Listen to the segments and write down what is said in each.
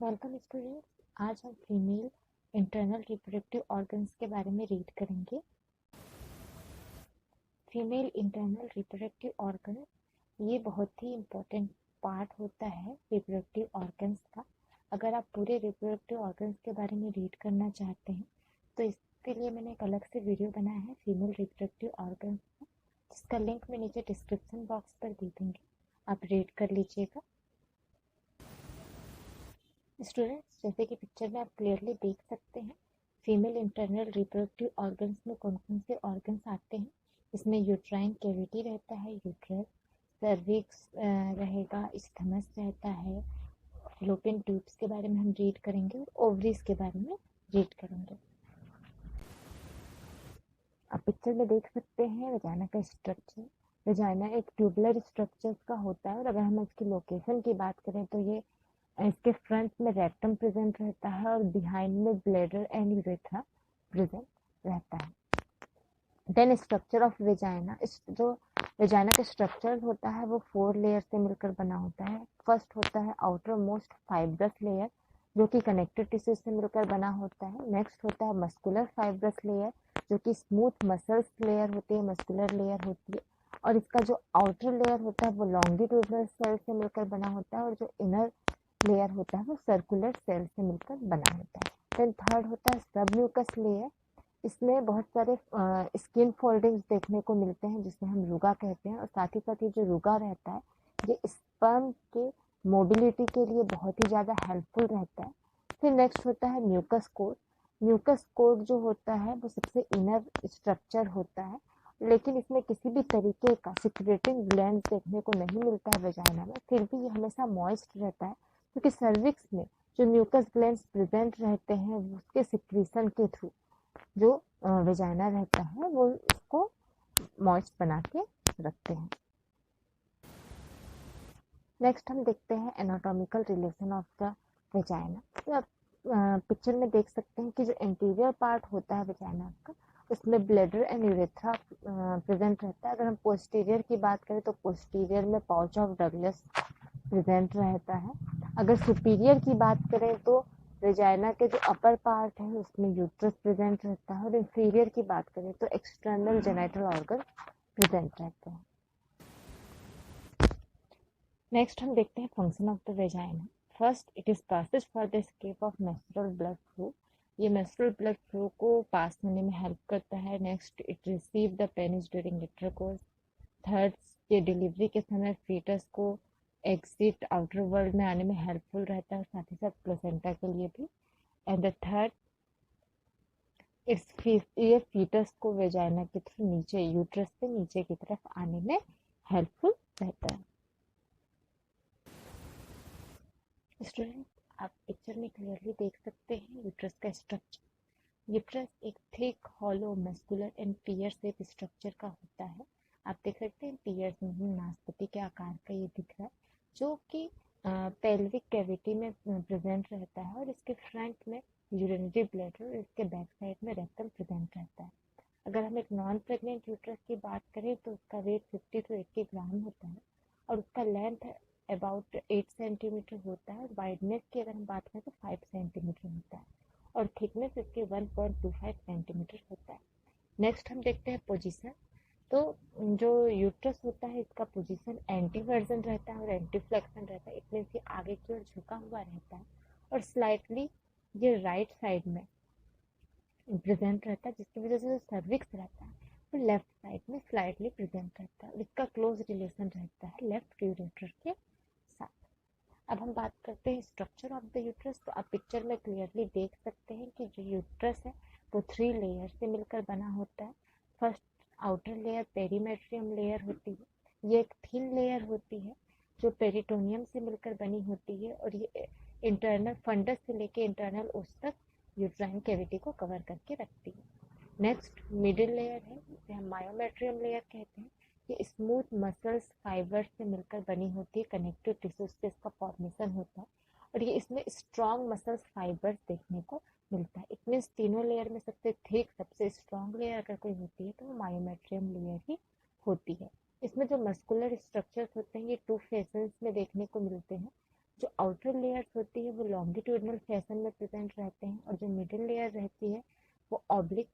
Welcome students. आज हम female internal reproductive organs के बारे में रीड करेंगे। फीमेल इंटरनल रिप्रोडक्टिव ऑर्गन ये बहुत ही इम्पोर्टेंट पार्ट होता है रिप्रोडक्टिव ऑर्गन्स का। अगर आप पूरे रिप्रोडक्टिव ऑर्गन्स के बारे में रीड करना चाहते हैं तो इसके लिए मैंने एक अलग से वीडियो बनाया है फीमेल रिप्रोडक्टिव ऑर्गन्स का, जिसका लिंक मैं नीचे डिस्क्रिप्शन बॉक्स पर दे दूँगी, आप रीड कर लीजिएगा। स्टूडेंट्स, जैसे कि पिक्चर में आप क्लियरली देख सकते हैं, फीमेल इंटरनल रिप्रोडक्टिव ऑर्गन्स में कौन कौन से ऑर्गन्स आते हैं। इसमें यूट्राइन कैविटी रहता है, यूट्रस, सर्विक्स रहेगा, स्टमस रहता है, फैलोपियन ट्यूब्स के बारे में हम रीड करेंगे और ओवरीज के बारे में रीड करेंगे। आप पिक्चर में देख सकते हैं वजाइना का स्ट्रक्चर। वजाइना एक ट्यूबुलर स्ट्रक्चर का होता है और अगर हम इसकी लोकेशन की बात करें तो ये इसके फ्रंट में रेक्टम प्रेजेंट रहता है और बिहाइंड में ब्लैडर एंड यूरेथ्रा प्रेजेंट रहता है। देन स्ट्रक्चर ऑफ वेजाइना, जो वेजाइना का स्ट्रक्चर होता है वो 4 लेयर से मिलकर बना होता है। फर्स्ट होता है आउटर मोस्ट फाइब्रस लेयर, जो कि कनेक्टिव टिश्यू से मिलकर बना होता है। नेक्स्ट होता है मस्कुलर फाइब्रस लेयर, जो कि स्मूथ मसल्स लेयर होती है, मस्कुलर लेयर होती है। और इसका जो आउटर लेयर होता है वो लॉन्गिट्यूडनल सेल से मिलकर बना होता है और जो इनर लेयर होता है वो सर्कुलर सेल से मिलकर बना होता है। देन थर्ड होता है सब म्यूकस लेयर। इसमें बहुत सारे स्किन फोल्डिंग्स देखने को मिलते हैं जिसे हम रुगा कहते हैं, और साथ ही साथ ये जो रुगा रहता है ये स्पर्म के मोबिलिटी के लिए बहुत ही ज़्यादा हेल्पफुल रहता है। फिर नेक्स्ट होता है म्यूकस कोट। म्यूकस कोट जो होता है वो सबसे इनर स्ट्रक्चर होता है, लेकिन इसमें किसी भी तरीके का सिक्रेटिंग ग्लैंड देखने को नहीं मिलता है वेजाइना में। फिर भी ये हमेशा मॉइस्ट रहता है, क्योंकि सर्विक्स में जो म्यूकस ग्लैंड्स प्रेजेंट रहते हैं उसके सिक्रीशन के थ्रू जो वेजाइना रहता है वो उसको मॉइस्ट बना के रखते हैं। नेक्स्ट हम देखते हैं anatomical relation of the vagina. तो आप पिक्चर में देख सकते हैं कि जो इंटीरियर पार्ट होता है वेजाइना का उसमें ब्लैडर एंड यूरेथ्रा प्रेजेंट रहता है। अगर हम पोस्टीरियर की बात करें तो पोस्टीरियर में पाउच ऑफ डगलस प्रेजेंट रहता है। अगर सुपीरियर की बात करें तो वेजाइना के जो अपर पार्ट है उसमें यूट्रस प्रेजेंट रहता है, और इंफीरियर की बात करें तो एक्सटर्नल जेनिटल ऑर्गन प्रेजेंट रहते हैं। नेक्स्ट हम देखते हैं function of the vagina. First, it is passage for the escape of menstrual blood flow. ये मेंस्ट्रुअल ब्लड फ्लो को पास होने में हेल्प करता है। Next, it receive the penis during intercourse. Third, ये डिलीवरी के समय फीटस को एग्जिट आउटर वर्ल्ड में आने में हेल्पफुल रहता है, साथ ही साथ प्लेसेंटा के लिए भी। एंड द थर्ड, ये फीटस को वेजाइना के थ्रू नीचे यूट्रस से नीचे की तरफ आने में हेल्पफुल रहता है। स्टूडेंट, आप पिक्चर में क्लियरली देख सकते हैं यूट्रस का स्ट्रक्चर। यूट्रस एक thick hollow muscular and peer shape structure का होता है। आप देख सकते हैं पियर नाशपाती के आकार का ये दिख रहा है, जो कि पेल्विक कैविटी में प्रेजेंट रहता है, और इसके फ्रंट में यूरिनरी ब्लैडर और इसके बैक साइड में रेक्टम प्रेजेंट रहता है। अगर हम एक नॉन प्रेग्नेंट यूट्रस की बात करें तो उसका वेट 50 to 80 ग्राम होता है और उसका लेंथ अबाउट 8 सेंटीमीटर होता है। वाइडनेस की अगर हम बात करें तो 5 सेंटीमीटर होता है और थिकनेस इसकी 1.25 सेंटीमीटर होता है। नेक्स्ट हम देखते हैं पोजीशन। तो जो यूट्रस होता है इसका पोजीशन एंटी वर्जन रहता है और एंटी फ्लेक्शन रहता है। इट मीन्स ये आगे की ओर झुका हुआ रहता है और स्लाइटली ये राइट साइड में प्रेजेंट रहता है, जिसकी वजह से जो सर्विक्स रहता है वो लेफ्ट साइड में स्लाइटली प्रेजेंट रहता है और इसका क्लोज रिलेशन रहता है लेफ्ट यूरेटर के साथ। अब हम बात करते हैं स्ट्रक्चर ऑफ द यूट्रस। तो आप पिक्चर में क्लियरली देख सकते हैं कि जो यूट्रस है वो 3 लेयर से मिलकर बना होता है। First outer layer perimetrium layer होती है। ये एक थिन लेयर होती है जो पेरिटोनियम से मिलकर बनी होती है, और ये इंटरनल फंडस से लेके इंटरनल ओस तक यूट्राइन कैविटी को कवर करके रखती है। नेक्स्ट मिडिल लेयर है जिसे हम मायोमेट्रियम लेयर कहते हैं। ये स्मूथ मसल्स फाइबर्स से मिलकर बनी होती है, कनेक्टिव टिश्यूज से इसका फॉर्मेशन होता है, और ये इसमें स्ट्रॉन्ग मसल्स फाइबर्स देखने को मिलता है। इट मीन्स तीनों लेयर में सबसे थिक सबसे स्ट्रॉन्ग लेयर अगर कोई होती है तो वो मायोमेट्रियम लेयर ही होती है। इसमें जो मस्कुलर स्ट्रक्चर्स होते हैं ये 2 फेजेस में देखने को मिलते हैं। जो आउटर लेयर्स होती है वो लॉन्गिट्यूडनल फैशन में प्रेजेंट रहते हैं, और जो मिडिल लेयर रहती है वो ऑब्लिक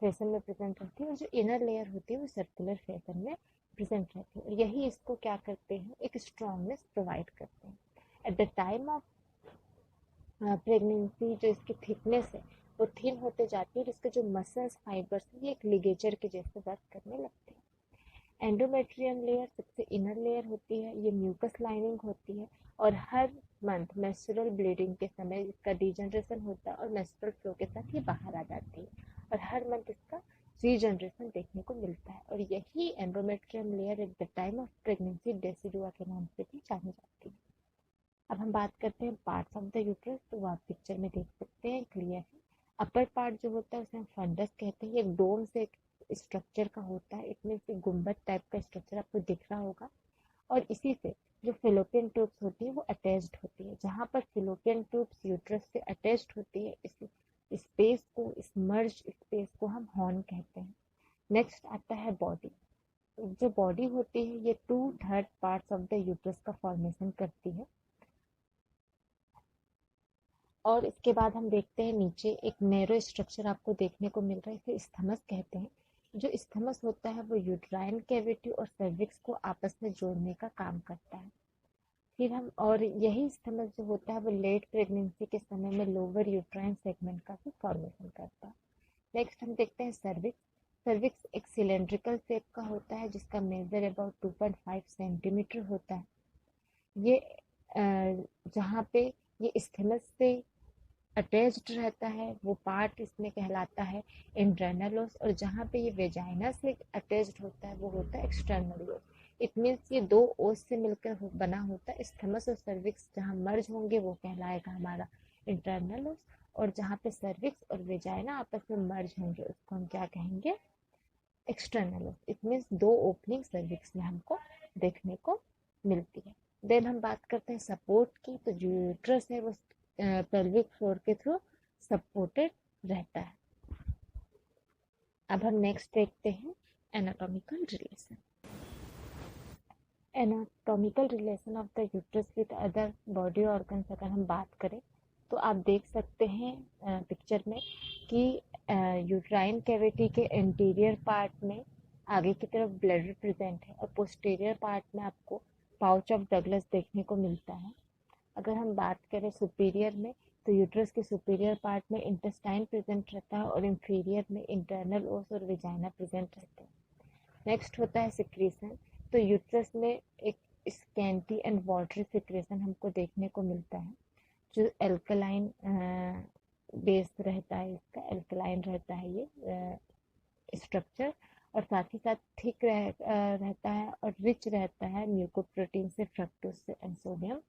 फैशन में प्रेजेंट रहती है, और जो इनर लेयर होती है वो सर्कुलर फैशन में प्रेजेंट रहती है। और यही इसको क्या करते हैं, एक स्ट्रॉन्गनेस प्रोवाइड करते हैं। At the time of pregnancy जो इसकी थिकनेस है वो थिन होते जाती है, और इसके जो मसल्स फाइबर्स है ये एक लिगेचर के जैसे वर्क करने लगते हैं। एंडोमेट्रियम लेयर सबसे इनर लेयर होती है, ये म्यूकस लाइनिंग होती है, और हर मंथ मेंस्ट्रुअल ब्लीडिंग के समय इसका डिजनरेशन होता है और मेंस्ट्रुअल फ्लो के साथ ये बाहर आ जाती है, और हर मंथ इसका रीजनरेशन देखने को मिलता है। और यही endometrium layer eight the time of pregnancy decidua के नाम से भी जानी जाती है। अब हम बात करते हैं पार्ट्स ऑफ द यूट्रस, तो आप पिक्चर में देख सकते हैं क्लियर है। अपर पार्ट जो होता है उसे हम फंडस कहते हैं, ये एक डोम से स्ट्रक्चर का होता है, इसमें से गुंबद टाइप का स्ट्रक्चर आपको दिख रहा होगा, और इसी से जो फिलोपियन ट्यूब्स होती है वो अटैच्ड होती है। जहाँ पर फिलोपियन ट्यूब्स यूट्रस से अटैच्ड होती है, इस स्पेस को, इस मर्ज स्पेस को हम हॉर्न कहते हैं। नेक्स्ट आता है बॉडी। जो बॉडी होती है ये 2/3 पार्ट्स ऑफ द यूट्रस का फॉर्मेशन करती है। और इसके बाद हम देखते हैं नीचे एक नैरो स्ट्रक्चर आपको देखने को मिल रहा है, इसे स्थमस कहते हैं। जो स्थमस होता है वो यूट्राइन कैविटी और सर्विक्स को आपस में जोड़ने का काम करता है। फिर हम, और यही स्थमस जो होता है वो लेट प्रेगनेंसी के समय में लोअर यूट्राइन सेगमेंट का भी फॉर्मेशन करता है। नेक्स्ट हम देखते हैं सर्विक्स। सर्विक्स एक सिलेंड्रिकल शेप का होता है जिसका मेजर अबाउट 2.5 सेंटीमीटर होता है। ये जहाँ पे ये स्थमस से अटैच्ड रहता है वो पार्ट इसमें कहलाता है इंटरनल ओस, और जहाँ पे ये वेजाइना से अटैच्ड होता है वो होता है एक्सटर्नल ओस। इट मीन्स ये दो ओस से मिलकर बना होता है। स्थमस और सर्विक्स जहाँ मर्ज होंगे वो कहलाएगा हमारा इंटरनल ओस, और जहाँ पे सर्विक्स और वेजाइना आपस में मर्ज होंगे उसको हम क्या कहेंगे, एक्सटर्नल ओस। इट मीन्स दो ओपनिंग सर्विक्स में हमको देखने को मिलती है। देन हम बात करते हैं सपोर्ट की, तो जो यूट्रस है वो पेल्विक फ्लोर के थ्रू सपोर्टेड रहता है। अब हम नेक्स्ट देखते हैं anatomical relation. Anatomical relation of the uterus with other body organs अगर हम बात करें तो आप देख सकते हैं पिक्चर में कि यूट्राइन कैविटी के इंटीरियर पार्ट में आगे की तरफ ब्लैडर प्रेजेंट है, और पोस्टीरियर पार्ट में आपको पाउच ऑफ डगलस देखने को मिलता है। अगर हम बात करें सुपीरियर में तो यूट्रस के सुपीरियर पार्ट में इंटेस्टाइन प्रेजेंट रहता है, और इंफीरियर में इंटरनल ओस और वेजाइना प्रेजेंट रहते हैं। नेक्स्ट होता है सिक्रीशन। तो यूट्रस में एक स्कैंटी एंड वाटरी सिक्रेशन हमको देखने को मिलता है, जो एल्कलाइन बेस रहता है, इसका एल्कलाइन रहता है ये स्ट्रक्चर, और साथ ही साथ थिक रहता है और रिच रहता है म्यूकोप्रोटीन से, फ्रक्टोज से एंड सोडियम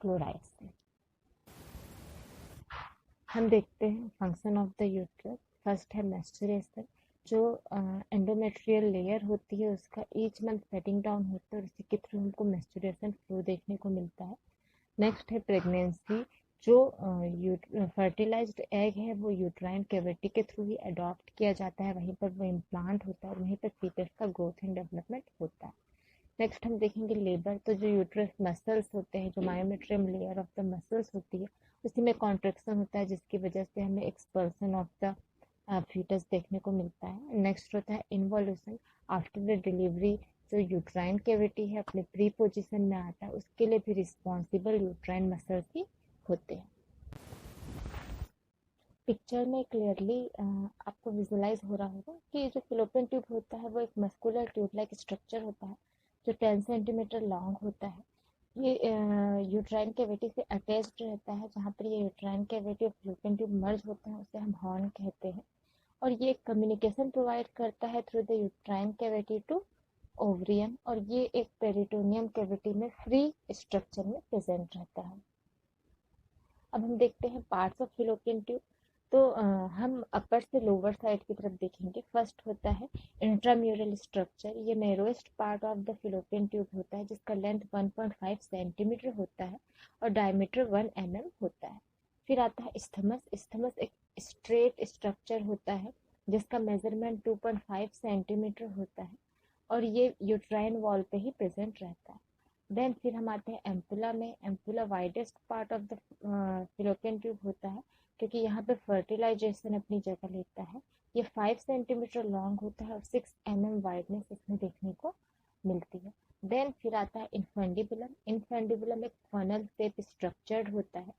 क्लोराइड से। हम देखते हैं function of the uterus. First है मेंस्ट्रुएशन। जो एंडोमेट्रियल लेयर होती है उसका ईच मंथ सेटिंग डाउन होता है, और इसी के थ्रू हमको मेंस्ट्रुएशन फ्लो देखने को मिलता है। नेक्स्ट है प्रेगनेंसी। जो फर्टिलाइज्ड एग है वो यूट्राइन कैविटी के थ्रू ही अडॉप्ट किया जाता है, वहीं पर वो इम्प्लांट होता है और वहीं पर फीटस का ग्रोथ एंड डेवलपमेंट होता है। नेक्स्ट हम देखेंगे लेबर। तो जो यूट्रस मसल्स होते हैं, जो myometrium layer of the muscles होती है उसी में कॉन्ट्रेक्शन होता है, जिसकी वजह से हमें एक्सपल्सन ऑफ द फीटस देखने को मिलता है। नेक्स्ट होता है इन्वोल्यूशन। आफ्टर द डिलीवरी जो यूट्राइन कैविटी है अपने प्री पोजीशन में आता है, उसके लिए भी रिस्पॉन्सिबल यूट्राइन मसल्स ही होते हैं। पिक्चर में क्लियरली आपको विजुलाइज हो रहा होगा कि जो फिलोपियन ट्यूब होता है वो एक मस्कुलर ट्यूब लाइक स्ट्रक्चर होता है जो 10 सेंटीमीटर लॉन्ग होता है। ये यूट्राइन कैविटी से अटैच्ड रहता है, जहाँ पर ये यूट्राइन कैविटी और फिलोपियन ट्यूब मर्ज होते हैं उसे हम हॉर्न कहते हैं, और ये कम्युनिकेशन प्रोवाइड करता है through the uterine cavity to ovarian, और ये एक पेरिटोनियम कैविटी में फ्री स्ट्रक्चर में प्रेजेंट रहता है। अब हम देखते हैं पार्ट्स ऑफ फिलोपियन ट्यूब। तो हम अपर से लोअर साइड की तरफ देखेंगे। फर्स्ट होता है इंट्राम्यूरल स्ट्रक्चर। ये narrowest part of the fallopian tube होता है जिसका लेंथ 1.5 सेंटीमीटर होता है और डायमीटर 1 mm होता है। फिर आता है स्थमस। स्थमस एक स्ट्रेट स्ट्रक्चर होता है जिसका मेजरमेंट 2.5 सेंटीमीटर होता है और ये यूट्राइन वॉल पे ही प्रेजेंट रहता है। देन फिर हम आते हैं एम्पुला में। Ampulla widest part of the fallopian tube होता है, क्योंकि यहाँ पे फर्टिलाइजेशन अपनी जगह लेता है। ये 5 सेंटीमीटर लॉन्ग होता है और 6 mm वाइडनेस इसमें देखने को मिलती है। देन फिर आता है इन्फेंडिबुलम। इन्फेंडिबुलम एक फनल शेप स्ट्रक्चर्ड होता है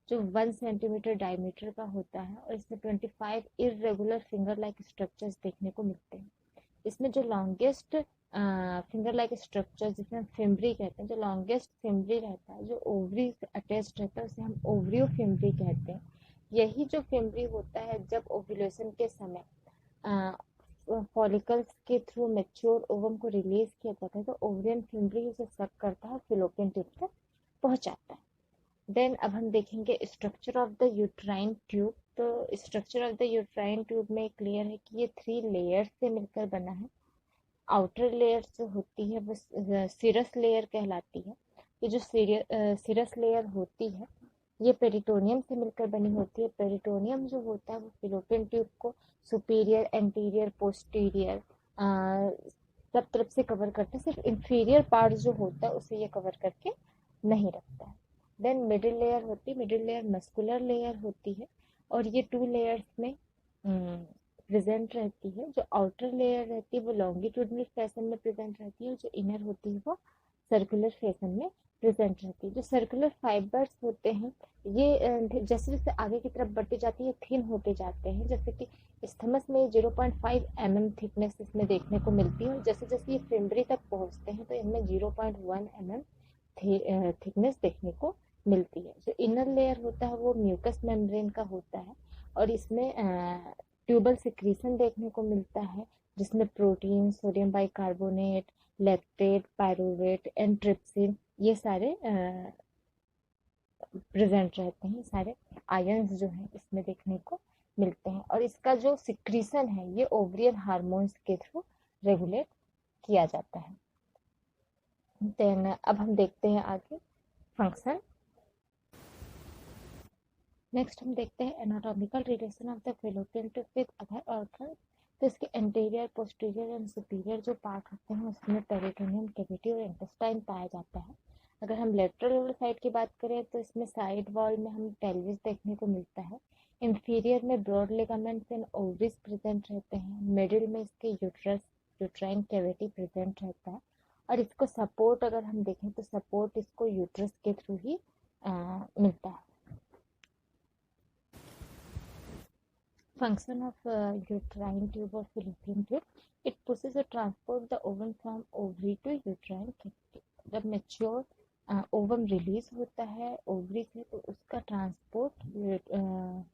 जो 1 सेंटीमीटर डायमीटर का होता है, और इसमें 25 इरेगुलर फिंगर लाइक स्ट्रक्चर्स देखने को मिलते हैं। इसमें जो लॉन्गेस्ट फिंगर लाइक स्ट्रक्चर, जिसे हम फिम्बरी कहते हैं, जो लॉन्गेस्ट फिम्बरी रहता है, जो ओवरी से अटैच्ड रहता है, उसे हम ओवरियो फिम्बरी कहते हैं। यही जो फिम्बरी होता है, जब ओव्यूलेशन के समय फॉलिकल्स के थ्रू मैच्योर ओवम को रिलीज किया जाता है, तो ओवरियन फिम्बरी उसे सक करता है, फिलोपियन ट्यूब तक पहुंचाता है। देन अब हम देखेंगे structure of the uterine tube. तो structure of the uterine tube में क्लियर है कि ये 3 लेयर्स से मिलकर बना है। आउटर लेयर जो होती है वो सीरस लेयर कहलाती है। ये जो सीरस लेयर होती है, ये पेरिटोनियम से मिलकर बनी होती है। पेरिटोनियम जो होता है वो फिलोपियन ट्यूब को सुपीरियर, एंटीरियर, पोस्टीरियर सब तरफ से कवर करता है। सिर्फ इंफीरियर पार्ट जो होता है उसे ये कवर करके नहीं रखता है। देन मिडिल लेयर होती है। मिडिल लेयर मस्कुलर लेयर होती है, और ये 2 लेयर्स में प्रेजेंट रहती है। जो आउटर लेयर रहती है वो लॉन्गिट्यूडनल फैशन में प्रेजेंट रहती है, और जो इनर होती है वो सर्कुलर फैशन में प्रेजेंट रहती है। जो सर्कुलर फाइबर्स होते हैं ये जैसे जैसे आगे की तरफ बढ़ती जाती है थिन होते जाते हैं। जैसे कि स्थमस में 0.5 mm थिकनेस इसमें देखने को मिलती है, और जैसे जैसे ये फिम्बरी तक पहुंचते हैं तो इनमें 0.1 mm थिकनेस देखने को मिलती है। जो इनर लेयर होता है वो म्यूकस मेम्ब्रेन का होता है, और इसमें ट्यूबल सिक्रीशन देखने को मिलता है, जिसमें protein, sodium bicarbonate, lactate, pyruvate and trypsin ये सारे प्रेजेंट रहते हैं। सारे आयंस जो हैं इसमें देखने को मिलते हैं, और इसका जो सिक्रीशन है ये ओवरियन हार्मोन्स के थ्रू रेगुलेट किया जाता है। देन अब हम देखते हैं आगे फंक्शन। नेक्स्ट हम देखते हैं anatomical relation of the fallopian tube with other organ. तो इसके एंटीरियर, पोस्टीरियर एंड सुपीरियर जो पार्ट होते हैं उसमें पेरिटोनियम, कैविटी और इंटेस्टाइन पाया जाता है। अगर हम लेटरल साइड की बात करें तो इसमें साइड वॉल में हम पेल्विस देखने को मिलता है। इंफीरियर में broad ligaments and ovaries present रहते हैं। मिडिल में इसके यूट्रस, यूट्राइन कैविटी प्रेजेंट रहता है, और इसको सपोर्ट अगर हम देखें तो सपोर्ट इसको यूट्रस के थ्रू ही मिलता है। Function of uterine tube or fallopian tube. It pushes or transports the ovum from ovary to uterine cavity. जब मेच्योर ओवम रिलीज होता है ओवरी से तो उसका ट्रांसपोर्ट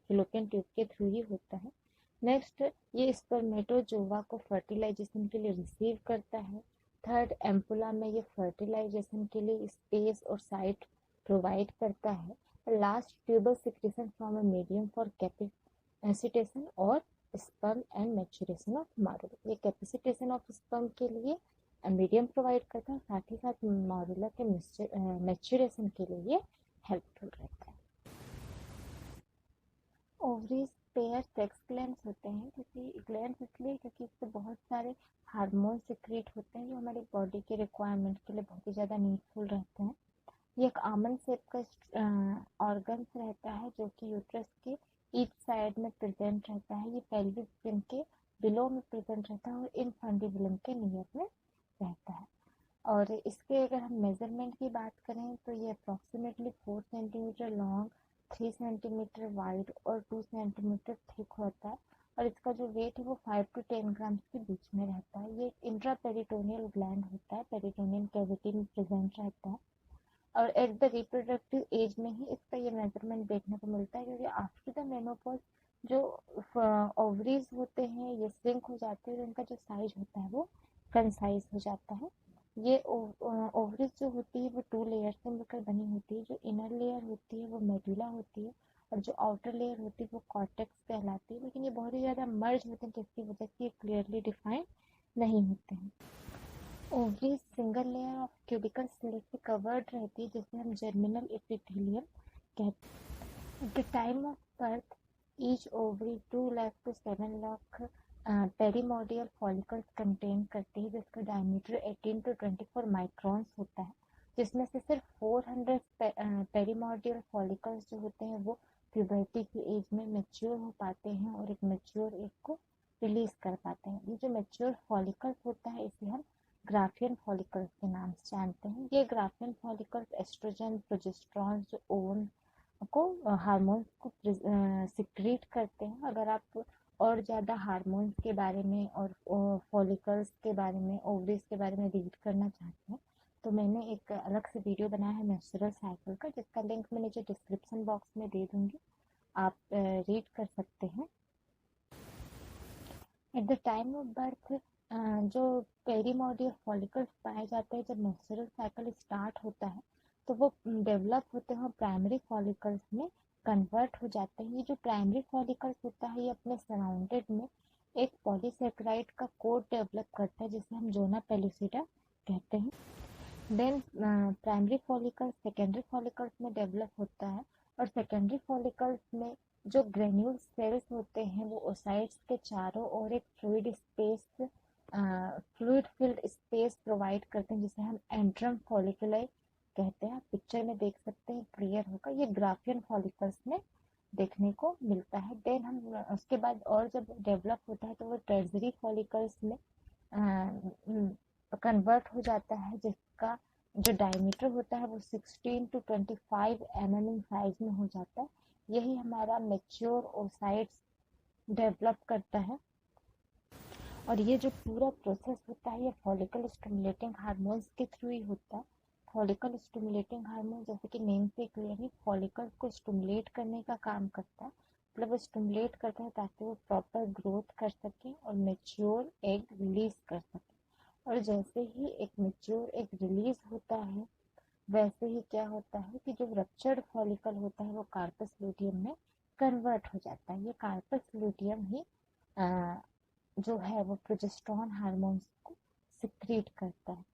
फिलोपियन ट्यूब के थ्रू ही होता है। नेक्स्ट, ये स्पर्मेटोजोवा को फर्टिलाइजेशन के लिए रिसीव करता है। थर्ड, एम्पुला में ये फर्टिलाइजेशन के लिए स्पेस और साइट प्रोवाइड करता है। Last, tubal secretion from a medium for capacitation और sperm and maturation of morula. ये कैपेसिटेशन ऑफ स्पर्म के लिए मीडियम प्रोवाइड करता है, साथ ही साथ मारुला के मैच्योरेशन के लिए ये हेल्पफुल रहता है। ओवरीज पेयर सेक्स ग्लैंड्स होते हैं, क्योंकि ग्लैंड्स इसलिए क्योंकि इससे बहुत सारे हार्मोन सिक्रीट होते हैं जो हमारी बॉडी के रिक्वायरमेंट के लिए बहुत ही ज़्यादा नीडफुल रहते हैं। ये एक आमंड शेप का ऑर्गन रहता है जो कि यूट्रस के ईच साइड में प्रेजेंट रहता है। ये पेल्विक फिन के बिलो में प्रेजेंट रहता है और इनफंडिबुलम के नियर में रहता है। और इसके अगर हम मेजरमेंट की बात करें तो ये approximately 4 centimetre long, 3 centimetre wide और 2 सेंटीमीटर थिक होता है, और इसका जो वेट है वो 5 to 10 ग्राम के बीच में रहता है। ये इंट्रा पेरिटोनियल ग्लैंड होता है, पेरिटोनियम कैविटी में प्रेजेंट रहता है, और एट द रिप्रोडक्टिव एज में ही इसका ये मेजरमेंट देखने को मिलता है, क्योंकि आफ्टर द मेनोपॉज जो ओवरीज होते हैं ये श्रिंक हो जाते हैं और इनका जो साइज होता है वो कंसाइज हो जाता है। ये ओवरीज जो होती है वो 2 लेयर से मिलकर बनी होती है। जो इनर लेयर होती है वो मेडुला होती है, और जो आउटर लेयर होती है वो कॉर्टेक्स कहलाती है, लेकिन ये बहुत ही ज़्यादा मर्ज होते हैं जिसकी वजह से ये क्लियरली डिफाइन नहीं होते हैं। Ovary single layer of cubical cell से कवर्ड रहती है, जिसे हम जर्मिनल एपिथेलियम कहते हैं। At the time of birth each ovary 2 lakh to 7 lakh primordial follicles contain करती है, जिसका डायमीटर 18 to 24 माइक्रॉन्स होता है, जिसमें से सिर्फ 400 पेरीमोर्डियल फॉलिकल्स जो होते हैं वो प्यूबर्टी की एज में मैच्योर हो पाते हैं और एक मैच्योर एग को रिलीज कर पाते हैं। ये जो मैच्योर फॉलिकल्स होता है इसे हम ग्राफियन फॉलिकल्स के नाम से जानते हैं। ये ग्राफियन फॉलिकल्स एस्ट्रोजन प्रोजेस्टेरॉन जो ओवन को हार्मोन्स को सिक्रीट करते हैं। अगर आप और ज़्यादा हार्मोन्स के बारे में और फॉलिकल्स के बारे में, ओवरीज के बारे में रीड करना चाहते हैं तो मैंने एक अलग से वीडियो बनाया है मेंस्ट्रुअल साइकिल का, जिसका लिंक मैं नीचे डिस्क्रिप्शन बॉक्स में दे दूंगी, आप रीड कर सकते हैं। At the time of birth जो पेरीमोर्डियल फॉलिकल्स पाए जाते हैं, जब मेंस्ट्रुअल साइकिल स्टार्ट होता है तो वो डेवलप होते हैं प्राइमरी फॉलिकल्स में कन्वर्ट हो जाते हैं। ये जो प्राइमरी फॉलिकल्स होता है ये अपने सराउंडेड में एक पॉलीसेकेराइड का कोट डेवलप करता है जिसे हम जोना पेलुसिडा कहते हैं। Then primary follicles secondary follicles में डेवलप होता है और सेकेंडरी फॉलिकल्स में जो ग्रेन्यूल सेल्स होते हैं वो ओसाइट्स के चारों ओर एक फ्लूइड फिल्ड स्पेस प्रोवाइड करते हैं जिसे हम एंट्रम फॉलिकुलाई कहते हैं। आप पिक्चर में देख सकते हैं, क्लियर होगा, ये ग्राफियन फॉलिकल्स में देखने को मिलता है। देन हम उसके बाद और जब डेवलप होता है तो वो टर्सरी फॉलिकल्स में कन्वर्ट हो जाता है, जिसका जो डायमीटर होता है वो 16 to 25 mm इन साइज में हो जाता है। यही हमारा मैच्योर ओसाइट्स डेवलप करता है। और ये जो पूरा प्रोसेस होता है ये फॉलिकल स्टिमुलेटिंग हार्मोन्स के थ्रू ही होता है। फॉलिकल स्टिमुलेटिंग हार्मोन जैसे कि नेम से क्लियर है, फॉलिकल को स्टिमुलेट करने का काम करता है। मतलब वो स्टिमुलेट करता है ताकि वो प्रॉपर ग्रोथ कर सके और मैच्योर एग रिलीज कर सके। और जैसे ही एक मैच्योर एग रिलीज होता है वैसे ही क्या होता है कि जो रप्चर्ड फॉलिकल होता है वो कार्पस लूटियम में कन्वर्ट हो जाता है। ये कार्पस लूटियम ही जो है वो प्रोजेस्टेरॉन हार्मोन्स को सिक्रीट करता है।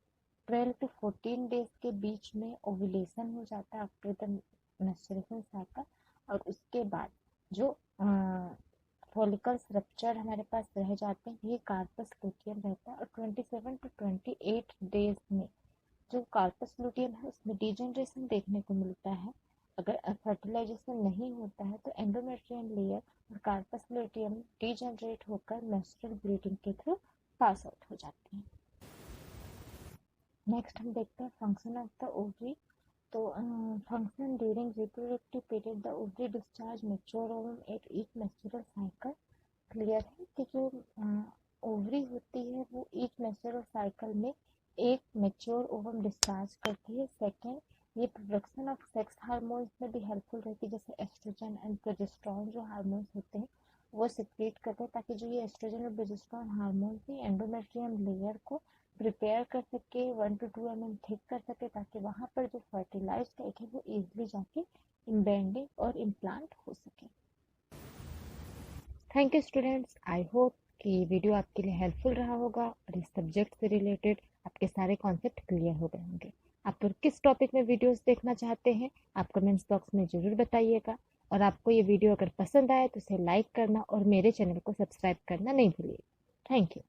12 to 14 डेज के बीच में ओव्यूलेशन हो जाता है आफ्टर द मेंस्ट्रुएशन साइकिल। और उसके बाद जो फॉलिकल्स रप्चर हमारे पास रह जाते हैं ये कार्पस लूटियम रहता है। और 27 to 28 डेज में जो कार्पस लूटियम है उसमें डिजेनरेशन देखने को मिलता है। अगर फर्टिलाइजेशन नहीं होता है तो एंडोमेट्रियम लेयर और कार्पस लूटियम डिजेनरेट होकर मेंस्ट्रुअल ब्लीडिंग के थ्रू पास आउट हो जाते हैं। नेक्स्ट हम देखते हैं फंक्शन ऑफ द ओवरी। तो function during reproductive period the ovary discharge mature ovum at each menstrual cycle. Clear है कि जो ओवरी होती है वो ईच मेंस्ट्रुअल साइकिल में एक मैच्योर ओवम डिस्चार्ज करती है। सेकेंड, ये प्रोडक्शन ऑफ सेक्स हार्मोन्स में भी हेल्पफुल रहती है, जैसे एस्ट्रोजन एंड प्रोजेस्टेरॉन जो हार्मोन्स होते हैं वो सिक्रीट करते हैं ताकि जो ये एस्ट्रोजन और प्रोजेस्टेरॉन हार्मोन्स ही एंडोमेट्रियम लेयर को प्रिपेयर कर सके, 1 to 2 mm थिक कर सके ताकि वहाँ पर जो फर्टिलाइज्ड एग है वो इजीली जाके इम्बेंडिंग और इम्प्लांट हो सके। Thank you students, I hope कि ये वीडियो आपके लिए हेल्पफुल रहा होगा और इस सब्जेक्ट से रिलेटेड आपके सारे कॉन्सेप्ट क्लियर हो गए होंगे। आप और किस टॉपिक में वीडियोस देखना चाहते हैं आप कमेंट्स बॉक्स में ज़रूर बताइएगा। और आपको ये वीडियो अगर पसंद आए तो इसे लाइक करना और मेरे चैनल को सब्सक्राइब करना नहीं भूलिए। Thank you.